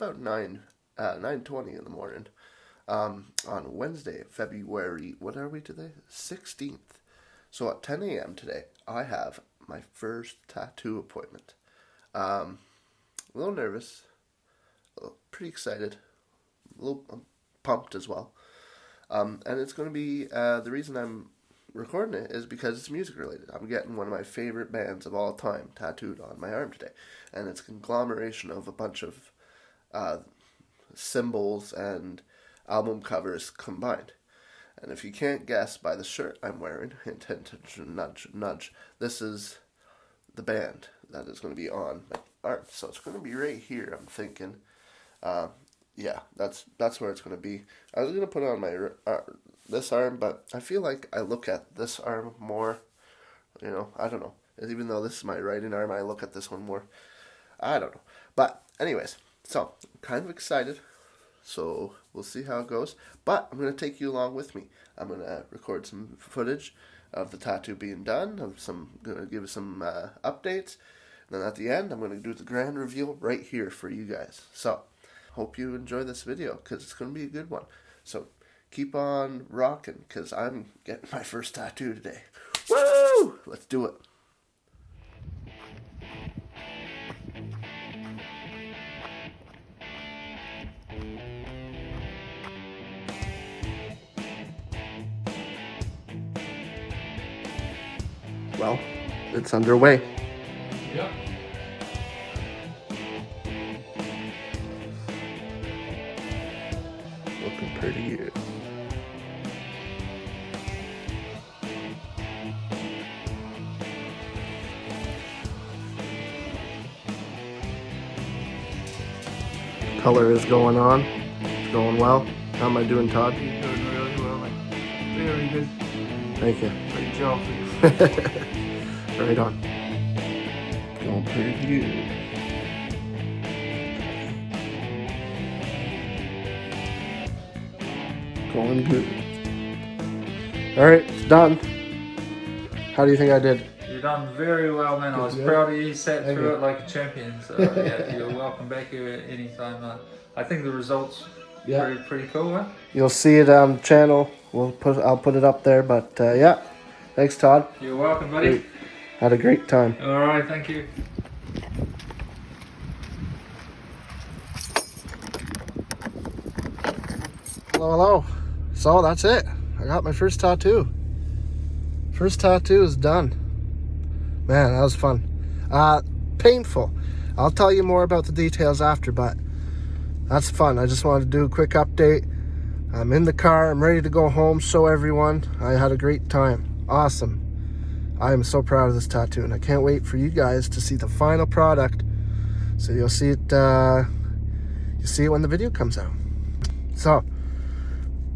about 9:20 in the morning. On Wednesday, February, what are we today? 16th. So at 10 a.m. today, I have my first tattoo appointment. A little nervous, pretty excited, a little pumped as well. And it's going to be, the reason I'm recording it is because it's music related. I'm getting one of my favorite bands of all time tattooed on my arm today. And it's a conglomeration of a bunch of symbols and album covers combined. And if you can't guess by the shirt I'm wearing, hint, hint, nudge, nudge, this is the band that is going to be on my arm. So it's going to be right here, I'm thinking. Yeah, that's where it's going to be. I was going to put it on my this arm, but I feel like I look at this arm more. I don't know. Even though this is my writing arm, I look at this one more. I don't know. But anyways, so I'm kind of excited. So we'll see how it goes. But I'm going to take you along with me. I'm going to record some footage of the tattoo being done. I'm going to give some updates. And then at the end, I'm going to do the grand reveal right here for you guys. So hope you enjoy this video because it's going to be a good one. So keep on rocking because I'm getting my first tattoo today. Woo! Let's do it. Well, it's underway. Yep. Looking pretty good. Color is going on. It's going well. How am I doing, Todd? You're doing really well, mate. Very good. Thank you. Great job. Right on. Going pretty good. Going good. Alright, it's done. How do you think I did? You've done very well, man. I was proud of you. You sat through it like a champion. So yeah, you're welcome back here anytime. I think the results pretty cool, huh? You'll see it on the channel. I'll put it up there, but yeah. Thanks, Todd. You're welcome, buddy. Great. Had a great time. All right, thank you. Hello, hello. So that's it. I got my first tattoo. First tattoo is done. Man, that was fun. Painful. I'll tell you more about the details after, but that's fun. I just wanted to do a quick update. I'm in the car. I'm ready to go home, show everyone. I had a great time. Awesome. I am so proud of this tattoo, and I can't wait for you guys to see the final product. So you'll see it. You'll see it when the video comes out. So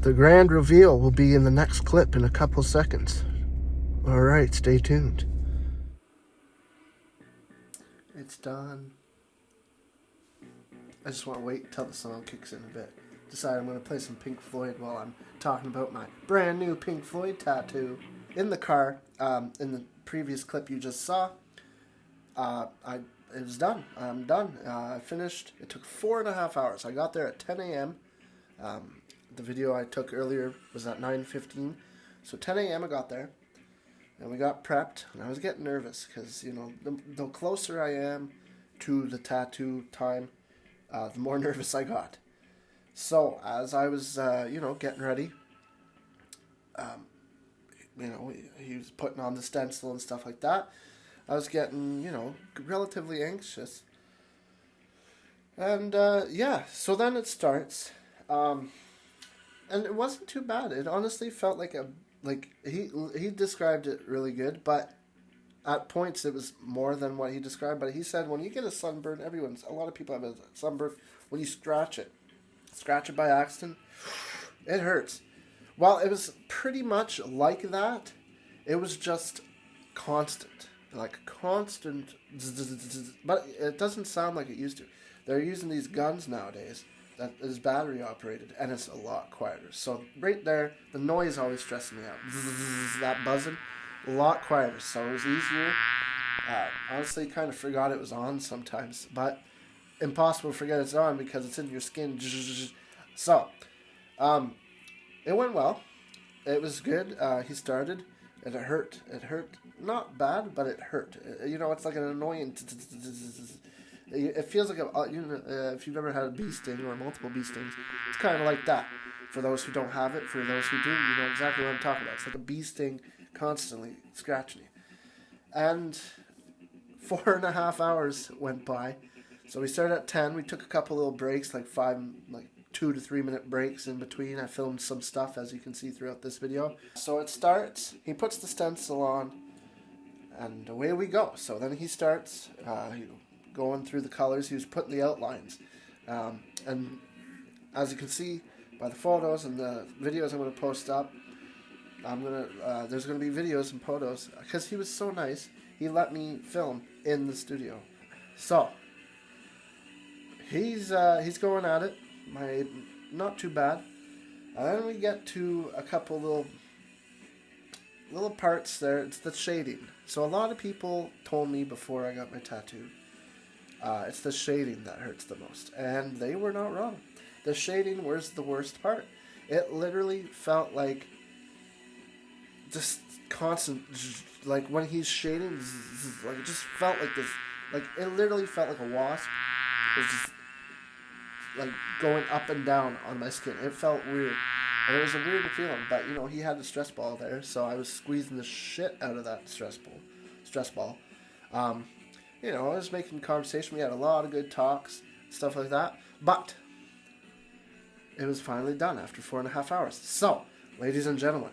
the grand reveal will be in the next clip in a couple seconds. All right, stay tuned. It's done. I just want to wait until the song kicks in a bit. Decide I'm going to play some Pink Floyd while I'm talking about my brand new Pink Floyd tattoo. In the car, in the previous clip you just saw, it was done. I'm done. I finished. It took 4.5 hours. I got there at 10 a.m. The video I took earlier was at 9:15. So 10 a.m. I got there, and we got prepped. And I was getting nervous because, the closer I am to the tattoo time, the more nervous I got. So as I was, getting ready, he was putting on the stencil and stuff like that. I was getting, relatively anxious. And, so then it starts. And it wasn't too bad. It honestly felt like he described it really good, but at points it was more than what he described. But he said when you get a sunburn, a lot of people have a sunburn, when you scratch it by accident, it hurts. Well, it was pretty much like that. It was just constant. But it doesn't sound like it used to. They're using these guns nowadays that is battery operated, and it's a lot quieter. So right there, the noise always stressing me out. That buzzing, a lot quieter. So it was easier. Honestly, kind of forgot it was on sometimes. But impossible to forget it's on because it's in your skin. So, it went well. It was good. He started, and it hurt. It hurt. Not bad, but it hurt. It's like an annoying. It feels like if you've ever had a bee sting or multiple bee stings, it's kind of like that. For those who don't have it, for those who do, you know exactly what I'm talking about. It's like a bee sting constantly scratching you. And 4.5 hours went by. So we started at 10. We took a couple little breaks, like 2 to 3 minute breaks in between. I filmed some stuff, as you can see throughout this video. So it starts. He puts the stencil on, and away we go. So then he starts going through the colors. He was putting the outlines. And as you can see by the photos and the videos I'm going to post up, there's going to be videos and photos. Because he was so nice, he let me film in the studio. So he's going at it. Not too bad. And then we get to a couple little parts there. It's the shading. So a lot of people told me before I got my tattoo, it's the shading that hurts the most. And they were not wrong. The shading was the worst part. It literally felt like just constant, like when he's shading, like it just felt like this, like it literally felt like a wasp. It was just like going up and down on my skin. It felt weird. And it was a weird feeling, but he had a stress ball there, so I was squeezing the shit out of that stress ball. I was making conversation. We had a lot of good talks, stuff like that. But it was finally done after 4.5 hours. So, ladies and gentlemen,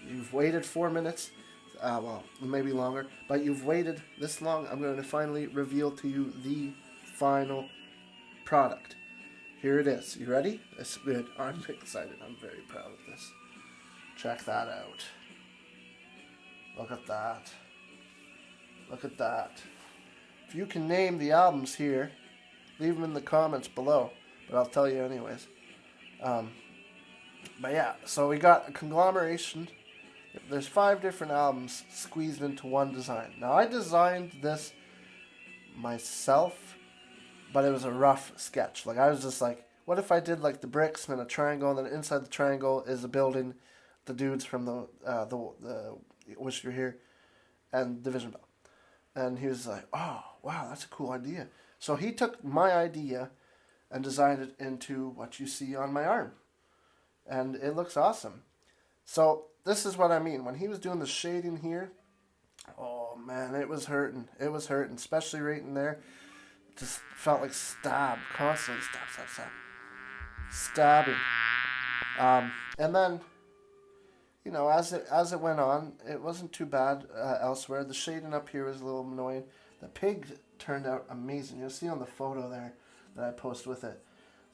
you've waited 4 minutes. Well, maybe longer, but you've waited this long. I'm going to finally reveal to you the final product. Here it is. You ready? It's good. I'm excited. I'm very proud of this. Check that out. Look at that. Look at that. If you can name the albums here, leave them in the comments below. But I'll tell you anyways. But yeah, so we got a conglomeration. There's 5 different albums squeezed into one design. Now I designed this myself, but it was a rough sketch. Like I was just like, what if I did like the bricks and then a triangle, and then inside the triangle is a building, the dudes from the Wish You're Here, and Division Bell. And he was like, oh wow, that's a cool idea. So he took my idea and designed it into what you see on my arm, and it looks awesome. So this is what I mean. When he was doing the shading here, oh man, it was hurting. It was hurting, especially right in there. It just felt like constantly stabbing. And then, as it went on, it wasn't too bad elsewhere. The shading up here was a little annoying. The pig turned out amazing. You'll see on the photo there that I post with it.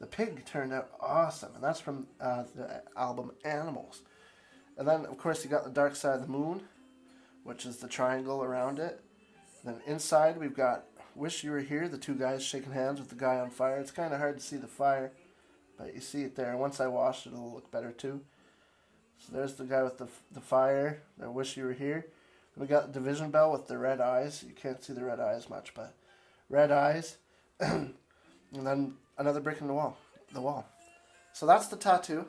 The pig turned out awesome, and that's from the album Animals. And then, of course, you got the Dark Side of the Moon, which is the triangle around it. And then inside, we've got Wish You Were Here, the 2 guys shaking hands with the guy on fire. It's kind of hard to see the fire, but you see it there. Once I wash it, it'll look better too. So there's the guy with the fire. I Wish You Were Here. And we got the Division Bell with the red eyes. You can't see the red eyes much, but red eyes. And then another brick in the wall. So that's the tattoo.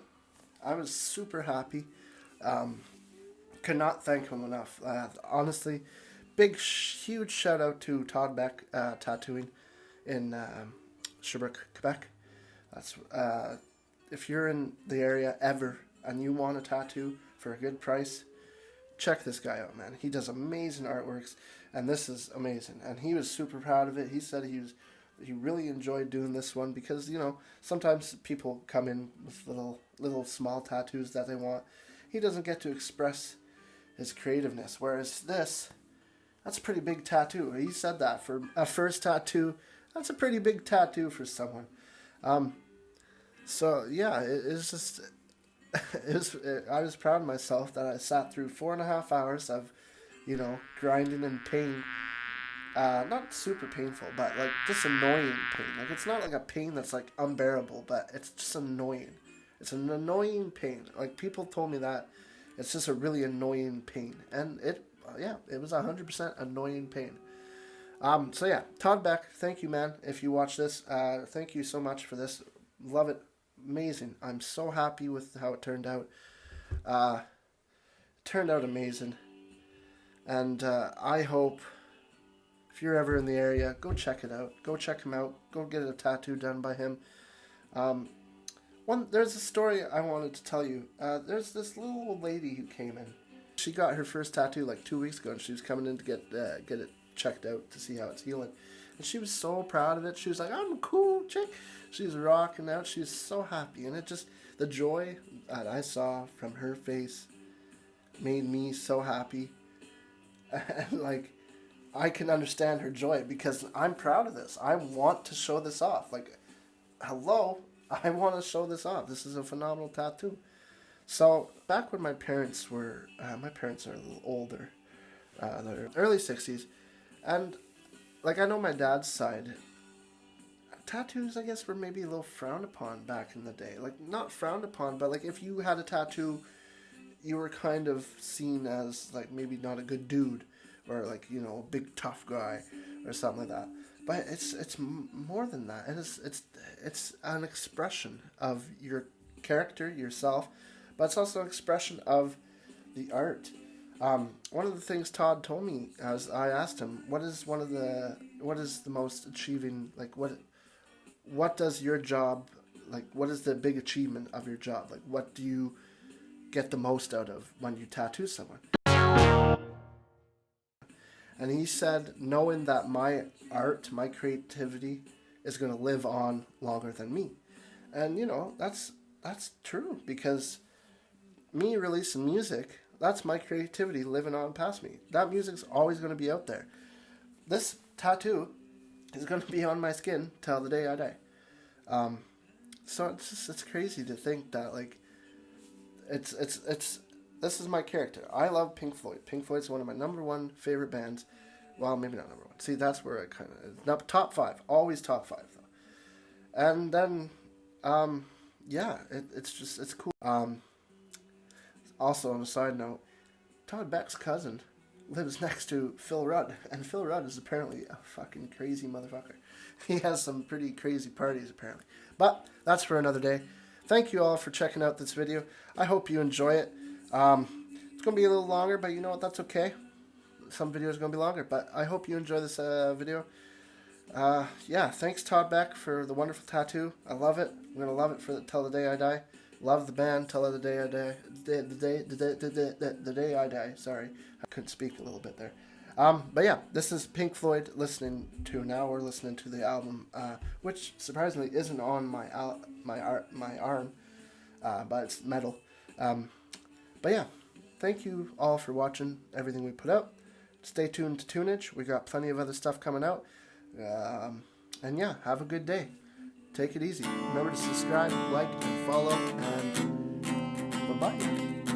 I was super happy. Could not thank him enough. Honestly, huge shout out to Todd Beck Tattooing in Sherbrooke, Quebec. That's if you're in the area ever and you want a tattoo for a good price, check this guy out, man. He does amazing artworks, and this is amazing. And he was super proud of it. He said he really enjoyed doing this one because sometimes people come in with little small tattoos that they want. He doesn't get to express his creativeness, whereas that's a pretty big tattoo. He said that for a first tattoo, that's a pretty big tattoo for someone. So yeah, it's just I was proud of myself that I sat through 4.5 hours of grinding in pain. Not super painful, but like just annoying pain. Like it's not like a pain that's like unbearable, but it's just annoying. It's an annoying pain. Like people told me that it's just a really annoying pain, and it was 100% annoying pain. So yeah, Todd Beck, thank you, man. If you watch this, thank you so much for this. Love it, amazing. I'm so happy with how it turned out. Turned out amazing, and I hope if you're ever in the area, go check it out. Go check him out. Go get a tattoo done by him. There's a story I wanted to tell you. There's this little old lady who came in. She got her first tattoo like 2 weeks ago, and she was coming in to get it checked out to see how it's healing. And she was so proud of it. She was like, "I'm a cool chick." She was rocking out. She was so happy, and it just the joy that I saw from her face made me so happy. And like, I can understand her joy because I'm proud of this. I want to show this off. Like, hello, I want to show this off. This is a phenomenal tattoo. So back when my parents are a little older, they're early 60s, and like I know my dad's side, tattoos I guess were maybe a little frowned upon back in the day. Like not frowned upon, but like if you had a tattoo, you were kind of seen as like maybe not a good dude, or like a big tough guy, or something like that. But it's more than that. It's an expression of your character, yourself, but it's also an expression of the art. One of the things Todd told me as I asked him, what is the most achieving, like what does your job, like what is the big achievement of your job? Like what do you get the most out of when you tattoo someone? And he said, knowing that my art, my creativity is going to live on longer than me. And that's true, because me releasing music, that's my creativity living on past me. That music's always going to be out there. This tattoo is going to be on my skin till the day I die. So it's crazy to think that like it's this is my character. I love Pink Floyd. Pink Floyd's one of my number one favorite bands. Well, maybe not number one. See, that's where I kind of top 5. Always top 5 though. And then it's cool. Also, on a side note, Todd Beck's cousin lives next to Phil Rudd, and Phil Rudd is apparently a fucking crazy motherfucker. He has some pretty crazy parties, apparently. But that's for another day. Thank you all for checking out this video. I hope you enjoy it. It's going to be a little longer, but you know what? That's okay. Some videos are going to be longer, but I hope you enjoy this video. Thanks Todd Beck for the wonderful tattoo. I love it. I'm going to love it till the day I die. Love the band till the day I die. The day I die. Sorry, I couldn't speak a little bit there. But yeah, this is Pink Floyd listening to now. We're listening to the album, which surprisingly isn't on my arm, but it's metal. But yeah, thank you all for watching everything we put out. Stay tuned to Tunage. We got plenty of other stuff coming out. And yeah, have a good day. Take it easy. Remember to subscribe, like, and follow, and bye-bye.